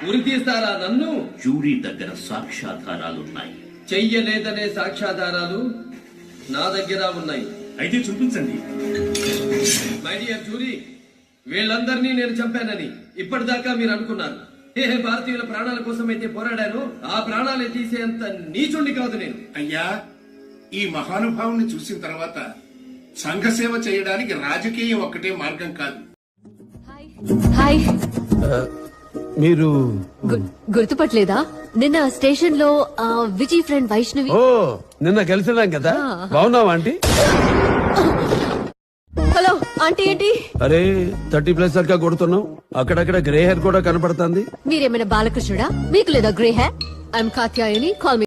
ఉరి తీస్తారా నన్ను? జ్యూరీ దగ్గర సాక్ష్యాధారాలున్నాయి. చెయ్యలేదనే సాక్ష్యాధారాలు నా దగ్గర ఉన్నాయి. అయితే చూపించండి. మై డియర్ జ్యూరీ, వీళ్ళందరినీ నేను చంపానని ఇప్పటిదాకా మీరు అనుకున్నారు. ఏ భారతీయుల ప్రాణాల కోసం అయితే పోరాడానో ఆ ప్రాణాలే తీసేంత నీచుండి కాదు నేను. అయ్యా, ఈ మహానుభావుని చూసిన తర్వాత సంఘ సేవ చేయడానికి రాజకీయం ఒక్కటే మార్గం కాదు. హాయ్. మీరు గుర్తుపట్టలేదా? నిన్న స్టేషన్ లో విజయ్ ఫ్రెండ్ వైష్ణవి. ఓ, నిన్న కలిసినాం కదా. బాగున్నావా ఆంటీ? Hello aunty. ఏంటి అరే 30+ దాకా కొడుతున్నావు. అక్కడక్కడ గ్రే హెయిర్ కూడా కనపడుతుంది. మీరేమైనా బాలకృష్ణుడా? మీకు లేదా grey hair? I'm Katyayani. Call me